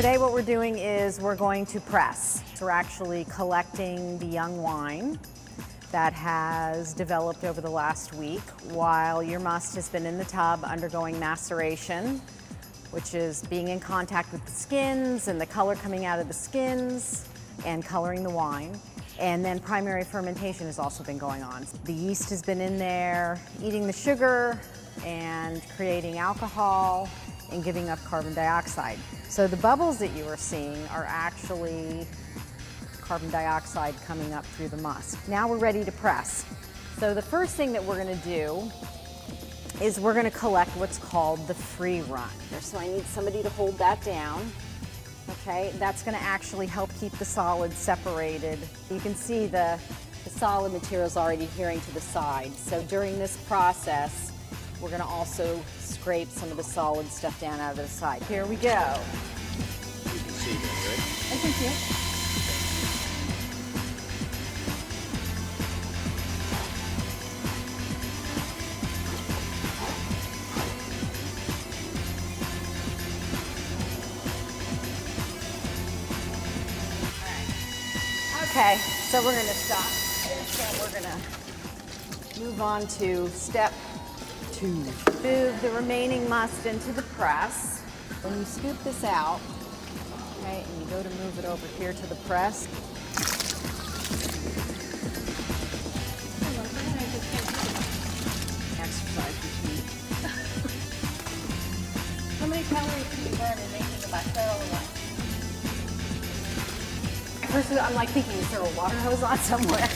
Today what we're doing is we're going to press. So we're actually collecting the young wine that has developed over the last week while your must has been in the tub undergoing maceration, which is being in contact with the skins and the color coming out of the skins and coloring the wine. And then primary fermentation has also been going on. The yeast has been in there eating the sugar and creating alcohol and giving up carbon dioxide. So the bubbles that you are seeing are actually carbon dioxide coming up through the must. Now we're ready to press. So the first thing that we're going to do is we're going to collect what's called the free run. So I need somebody to hold that down. Okay, that's going to actually help keep the solids separated. You can see the solid material is already adhering to the side. So during this process, we're going to also scrape some of the solid stuff down out of the side. Here we go. You can see that, right? I can see it. Okay, so we're going to stop this and we're going to move on to step 2. Move the remaining must into the press. When you scoop this out, okay, and you go to move it over here to the press. Exercise routine. How many calories do you burn in making about barrel of wine? First, I'm like thinking, is there a water hose on somewhere?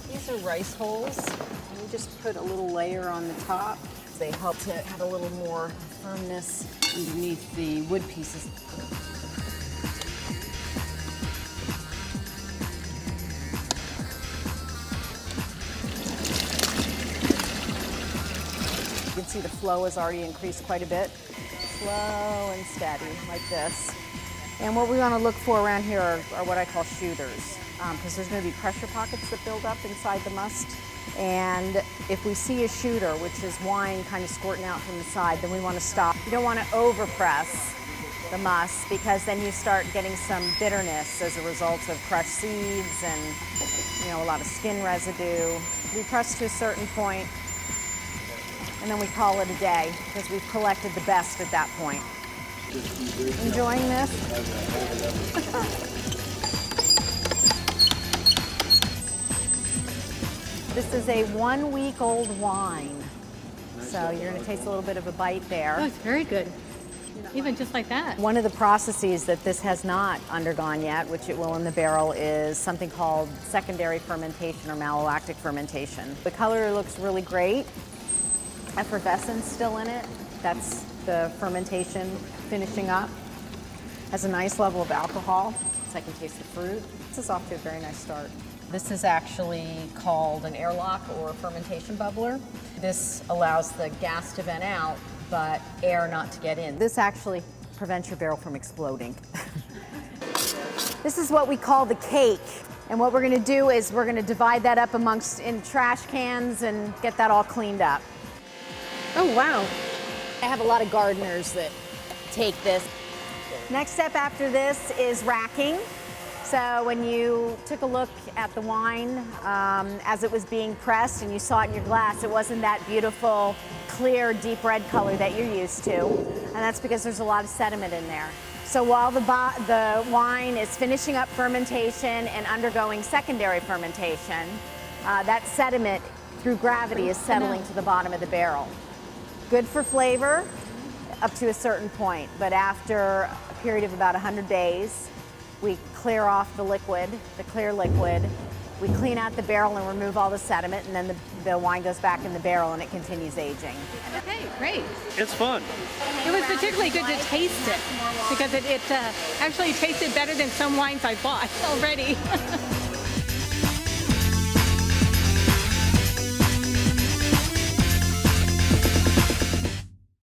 These are rice holes. And we just put a little layer on the top. They help to have a little more firmness underneath the wood pieces. You can see the flow has already increased quite a bit. Slow and steady, like this. And what we want to look for around here are what I call shooters, because there's going to be pressure pockets that build up inside the must. And if we see a shooter, which is wine kind of squirting out from the side, then we want to stop. You don't want to overpress the must because then you start getting some bitterness as a result of crushed seeds and, you know, a lot of skin residue. We press to a certain point and then we call it a day because we've collected the best at that point. Enjoying this? This is a 1-week-old wine. So you're going to taste a little bit of a bite there. Oh, it's very good. Even just like that. One of the processes that this has not undergone yet, which it will in the barrel, is something called secondary fermentation or malolactic fermentation. The color looks really great. Effervescence still in it. That's the fermentation finishing up. Has a nice level of alcohol, so I can taste the fruit. This is off to a very nice start. This is actually called an airlock or fermentation bubbler. This allows the gas to vent out, but air not to get in. This actually prevents your barrel from exploding. This is what we call the cake. And what we're gonna do is we're gonna divide that up in trash cans and get that all cleaned up. Oh, wow. I have a lot of gardeners that take this. Next step after this is racking. So when you took a look at the wine as it was being pressed and you saw it in your glass, it wasn't that beautiful, clear, deep red color that you're used to. And that's because there's a lot of sediment in there. So while the wine is finishing up fermentation and undergoing secondary fermentation, that sediment through gravity is settling to the bottom of the barrel. Good for flavor up to a certain point, but after a period of about 100 days, we clear off the liquid, the clear liquid. We clean out the barrel and remove all the sediment, and then the wine goes back in the barrel and it continues aging. Okay, great. It's fun. It was particularly good to taste it because it actually tasted better than some wines I bought already.